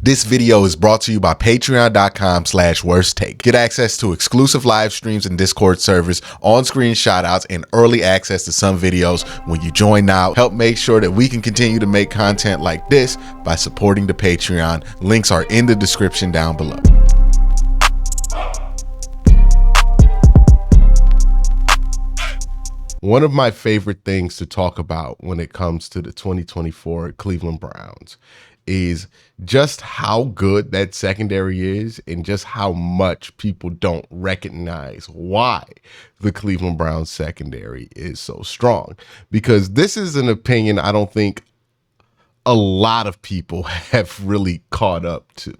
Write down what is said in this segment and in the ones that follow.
This video is brought to you by patreon.com/worsttake. Get access to exclusive live streams and Discord servers, on-screen shoutouts, and early access to some videos when you join now. Help make sure that we can continue to make content like this by supporting the Patreon. Links are in the description down below. One of my favorite things to talk about when it comes to the 2024 Cleveland Browns is just how good that secondary is and just how much people don't recognize why the Cleveland Browns secondary is so strong. Because this is an opinion I don't think a lot of people have really caught up to,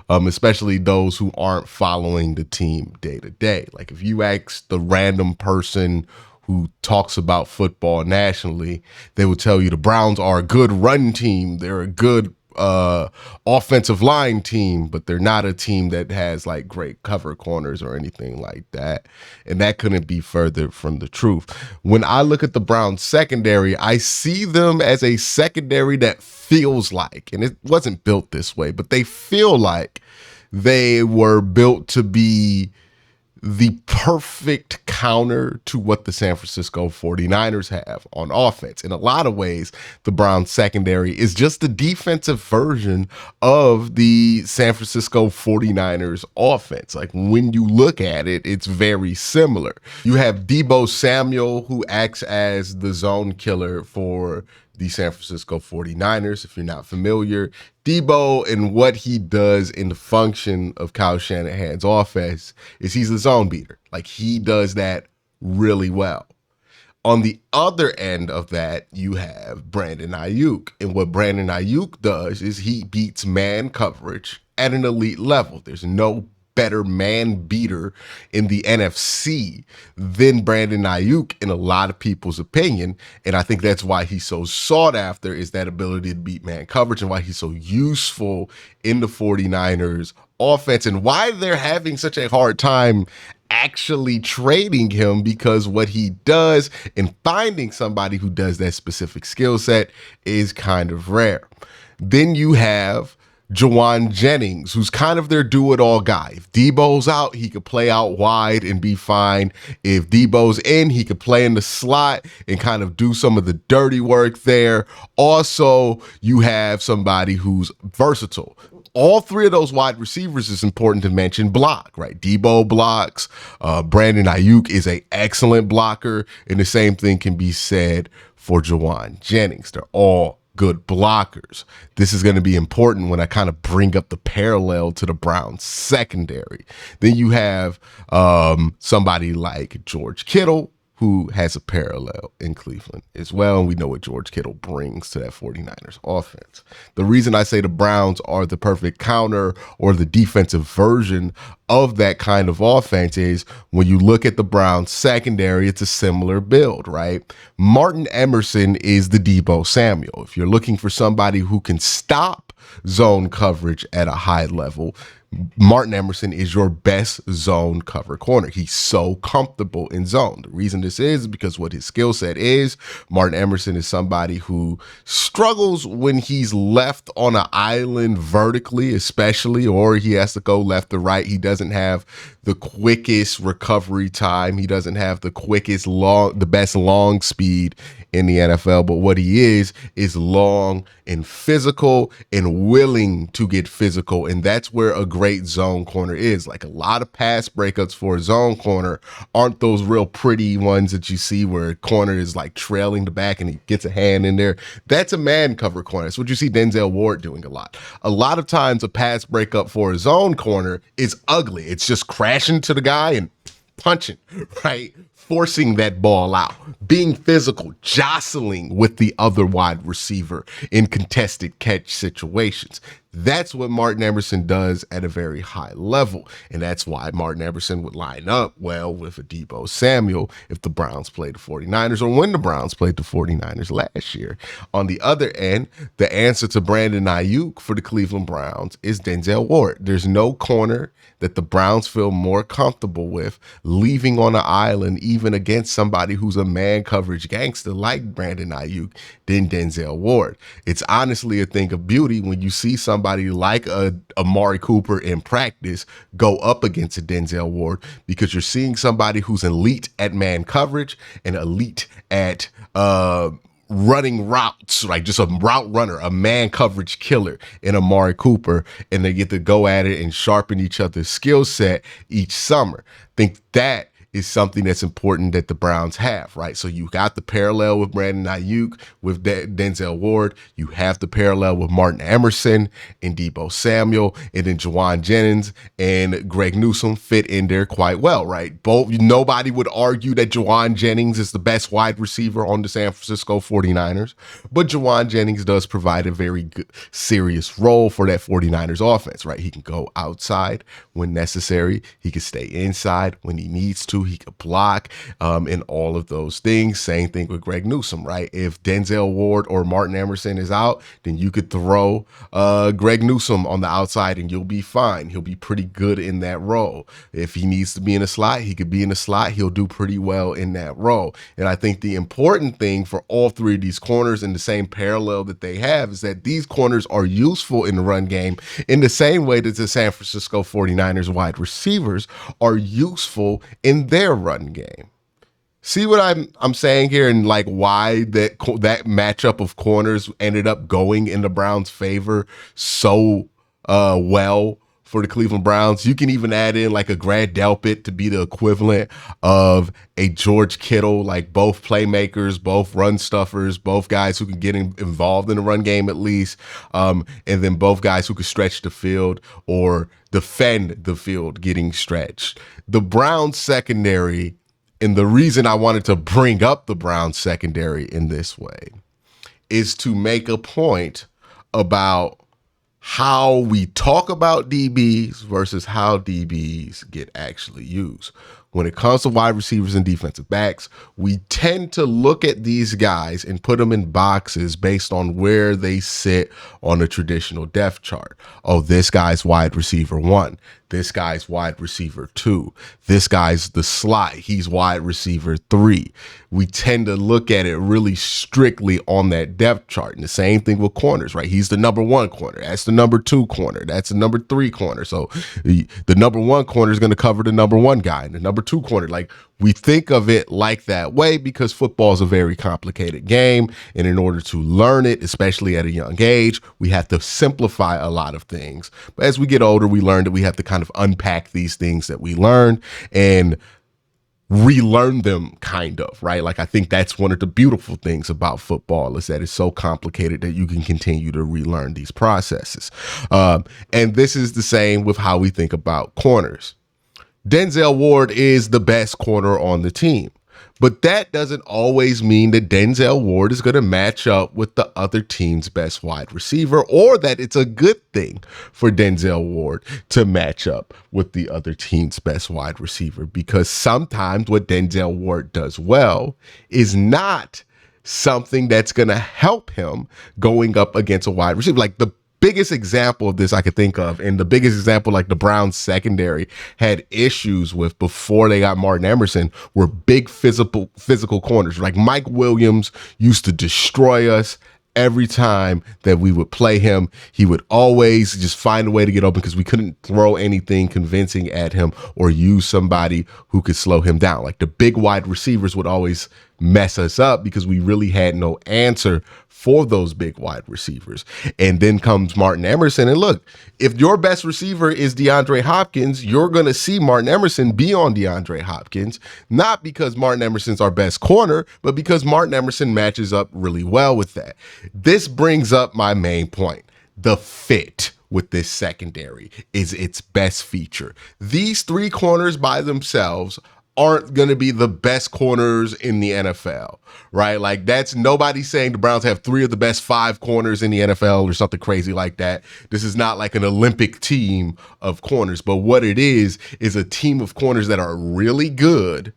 especially those who aren't following the team day to day. Like if you ask the random person who talks about football nationally, they will tell you the Browns are a good run team. They're a good offensive line team, but they're not a team that has like great cover corners or anything like that. And that couldn't be further from the truth. When I look at the Browns secondary, I see them as a secondary that feels like, and it wasn't built this way, but they feel like they were built to be the perfect counter to what the San Francisco 49ers have on offense. In a lot of ways, the Browns secondary is just the defensive version of the San Francisco 49ers offense. Like when you look at it, it's very similar. You have Deebo Samuel, who acts as the zone killer for the San Francisco 49ers. If you're not familiar, Deebo and what he does in the function of Kyle Shanahan's offense is he's a zone beater. Like he does that really well. On the other end of that, you have Brandon Ayuk. And what Brandon Ayuk does is he beats man coverage at an elite level. There's no better man beater in the NFC than Brandon Ayuk in a lot of people's opinion. And I think that's why he's so sought after, is that ability to beat man coverage, and why he's so useful in the 49ers offense, and why they're having such a hard time actually trading him, because what he does and finding somebody who does that specific skill set is kind of rare. Then you have Jauan Jennings, who's kind of their do-it-all guy. If Deebo's out, he could play out wide and be fine. If Deebo's in, he could play in the slot and kind of do some of the dirty work there. Also, you have somebody who's versatile. All three of those wide receivers, is important to mention, block, right? Deebo blocks. Brandon Ayuk is an excellent blocker, and the same thing can be said for Jauan Jennings. They're all good blockers. This is going to be important when I kind of bring up the parallel to the Browns secondary. Then you have somebody like George Kittle, who has a parallel in Cleveland as well. And we know what George Kittle brings to that 49ers offense. The reason I say the Browns are the perfect counter or the defensive version of that kind of offense is when you look at the Browns secondary, it's a similar build, right? Martin Emerson is the Deebo Samuel. If you're looking for somebody who can stop zone coverage at a high level, Martin Emerson is your best zone cover corner. He's so comfortable in zone. The reason this is because what his skill set is, Martin Emerson is somebody who struggles when he's left on an island vertically, especially, or he has to go left or right. He doesn't have the quickest recovery time. He doesn't have the best long speed in the NFL, but what he is long and physical and willing to get physical. And that's where a great zone corner is. Like a lot of pass breakups for a zone corner aren't those real pretty ones that you see where a corner is like trailing the back and he gets a hand in there. That's a man cover corner. That's what you see Denzel Ward doing a lot. A lot of times a pass breakup for a zone corner is ugly. It's just crashing to the guy and punching, right? Forcing that ball out, being physical, jostling with the other wide receiver in contested catch situations. That's what Martin Emerson does at a very high level. And that's why Martin Emerson would line up well with a Deebo Samuel if the Browns played the 49ers, or when the Browns played the 49ers last year. On the other end, the answer to Brandon Ayuk for the Cleveland Browns is Denzel Ward. There's no corner that the Browns feel more comfortable with leaving on an island, even against somebody who's a man coverage gangster like Brandon Ayuk than Denzel Ward. It's honestly a thing of beauty when you see somebody like a Amari Cooper in practice go up against a Denzel Ward, because you're seeing somebody who's elite at man coverage and elite at running routes, like just a route runner, a man coverage killer in Amari Cooper, and they get to go at it and sharpen each other's skill set each summer. I think that is something that's important that the Browns have, right? So you got the parallel with Brandon Ayuk, with Denzel Ward. You have the parallel with Martin Emerson and Deebo Samuel, and then Juwan Jennings and Greg Newsome fit in there quite well, right? Nobody would argue that Juwan Jennings is the best wide receiver on the San Francisco 49ers, but Juwan Jennings does provide a very good, serious role for that 49ers offense, right? He can go outside when necessary. He can stay inside when he needs to. He could block and all of those things. Same thing with Greg Newsome, right? If Denzel Ward or Martin Emerson is out, then you could throw Greg Newsome on the outside and you'll be fine. He'll be pretty good in that role. If he needs to be in a slot, he could be in a slot. He'll do pretty well in that role. And I think the important thing for all three of these corners, in the same parallel that they have, is that these corners are useful in the run game in the same way that the San Francisco 49ers wide receivers are useful in their run game. See what I'm saying here, and like why that matchup of corners ended up going in the Browns' favor so well for the Cleveland Browns. You can even add in like a Grant Delpit to be the equivalent of a George Kittle, like both playmakers, both run stuffers, both guys who can get involved in the run game at least, and then both guys who can stretch the field or defend the field getting stretched. The Browns secondary, and the reason I wanted to bring up the Browns secondary in this way, is to make a point about how we talk about DBs versus how DBs get actually used. When it comes to wide receivers and defensive backs, we tend to look at these guys and put them in boxes based on where they sit on a traditional depth chart. Oh, this guy's wide receiver 1. This guy's wide receiver 2. This guy's the slot. He's wide receiver 3. We tend to look at it really strictly on that depth chart. And the same thing with corners, right? He's the number 1 corner. That's the number 2 corner. That's the number 3 corner. So the number 1 corner is going to cover the number 1 guy, and the number 2 corner. Like, we think of it like that way because football is a very complicated game. And in order to learn it, especially at a young age, we have to simplify a lot of things. But as we get older, we learn that we have to kind of unpack these things that we learned and relearn them, kind of, right? Like, I think that's one of the beautiful things about football, is that it's so complicated that you can continue to relearn these processes. And this is the same with how we think about corners. Denzel Ward is the best corner on the team, but that doesn't always mean that Denzel Ward is going to match up with the other team's best wide receiver, or that it's a good thing for Denzel Ward to match up with the other team's best wide receiver, because sometimes what Denzel Ward does well is not something that's going to help him going up against a wide receiver. Like, the biggest example of this I could think of, and the biggest example like the Browns secondary had issues with before they got Martin Emerson, were big physical corners. Like, Mike Williams used to destroy us every time that we would play him. He would always just find a way to get open because we couldn't throw anything convincing at him or use somebody who could slow him down. Like, the big wide receivers would always mess us up because we really had no answer for those big wide receivers. And then comes Martin Emerson. And look, if your best receiver is DeAndre Hopkins, you're going to see Martin Emerson be on DeAndre Hopkins, not because Martin Emerson's our best corner, but because Martin Emerson matches up really well with that. This brings up my main point. The fit with this secondary is its best feature. These 3 corners by themselves aren't going to be the best corners in the NFL, right? Like, that's nobody saying the Browns have 3 of the best 5 corners in the NFL or something crazy like that. This is not like an Olympic team of corners, but what it is a team of corners that are really good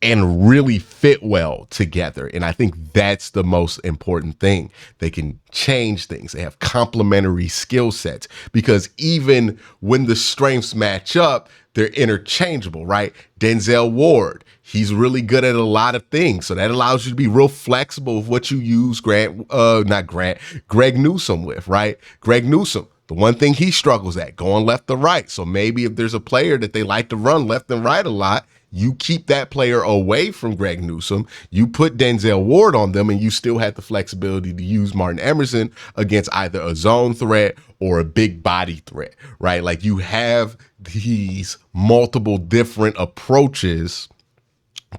and really fit well together. And I think that's the most important thing. They can change things. They have complementary skill sets, because even when the strengths match up, they're interchangeable, right? Denzel Ward, he's really good at a lot of things. So that allows you to be real flexible with what you use Greg Newsome with, right? Greg Newsome, the one thing he struggles at, going left to right. So maybe if there's a player that they like to run left and right a lot, you keep that player away from Greg Newsome. You put Denzel Ward on them, and you still have the flexibility to use Martin Emerson against either a zone threat or a big body threat, right? Like, you have these multiple different approaches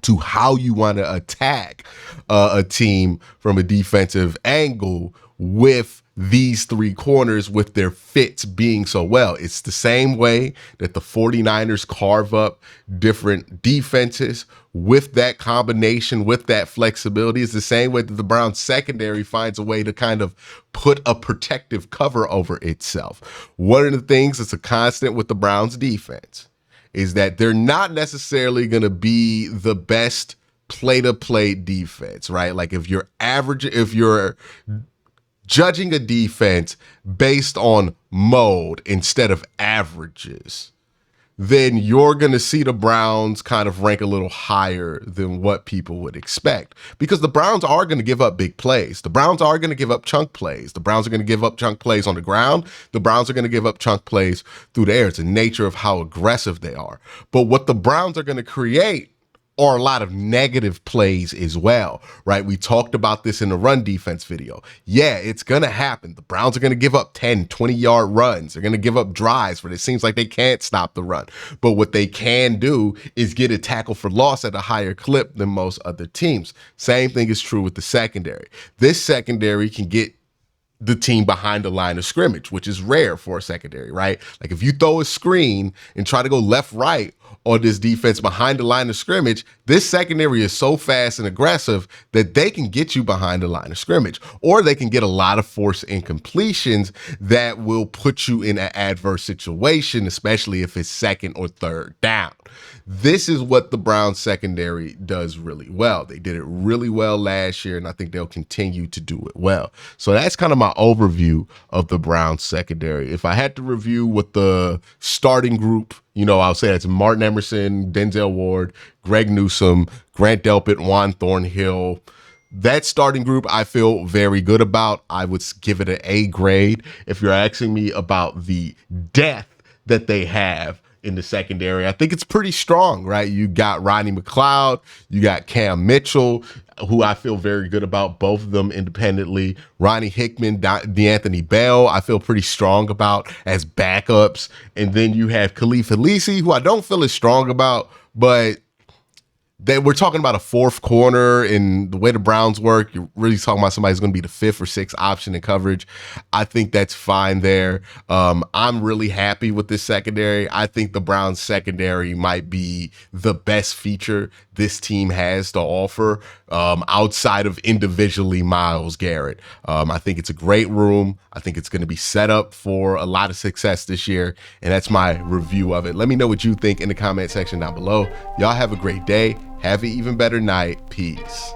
to how you want to attack a team from a defensive angle with these three corners, with their fits being so well. It's the same way that the 49ers carve up different defenses with that combination, with that flexibility. It's the same way that the Browns secondary finds a way to kind of put a protective cover over itself. One of the things that's a constant with the Browns defense is that they're not necessarily going to be the best play-to-play defense, right? Like, if you're judging a defense based on mode instead of averages, then you're going to see the Browns kind of rank a little higher than what people would expect, because the Browns are going to give up big plays. The Browns are going to give up chunk plays. The Browns are going to give up chunk plays on the ground. The Browns are going to give up chunk plays through the air. It's the nature of how aggressive they are. But what the Browns are going to create are a lot of negative plays as well, right? We talked about this in the run defense video. Yeah, it's going to happen. The Browns are going to give up 10, 20-yard runs. They're going to give up drives where it seems like they can't stop the run. But what they can do is get a tackle for loss at a higher clip than most other teams. Same thing is true with the secondary. This secondary can get the team behind the line of scrimmage, which is rare for a secondary, right? Like, if you throw a screen and try to go left, right on this defense behind the line of scrimmage, this secondary is so fast and aggressive that they can get you behind the line of scrimmage, or they can get a lot of forced incompletions that will put you in an adverse situation, especially if it's second or third down. This is what the Browns secondary does really well. They did it really well last year, and I think they'll continue to do it well. So that's kind of my overview of the Browns secondary. If I had to review what the starting group, I'll say it's Martin Emerson, Denzel Ward, Greg Newsome, Grant Delpit, Juan Thornhill. That starting group I feel very good about. I would give it an A grade. If you're asking me about the depth that they have in the secondary, I think it's pretty strong, right? You got Rodney McLeod, you got Cam Mitchell, who I feel very good about, both of them independently. Ronnie Hickman, DeAnthony Bell, I feel pretty strong about as backups. And then you have Khalif Halisi, who I don't feel as strong about, but we're talking about a fourth corner, and the way the Browns work, you're really talking about somebody who's going to be the fifth or sixth option in coverage. I think that's fine there. I'm really happy with this secondary. I think the Browns secondary might be the best feature this team has to offer outside of individually Myles Garrett. I think it's a great room. I think it's going to be set up for a lot of success this year, and that's my review of it. Let me know what you think in the comment section down below. Y'all have a great day. Have an even better night. Peace.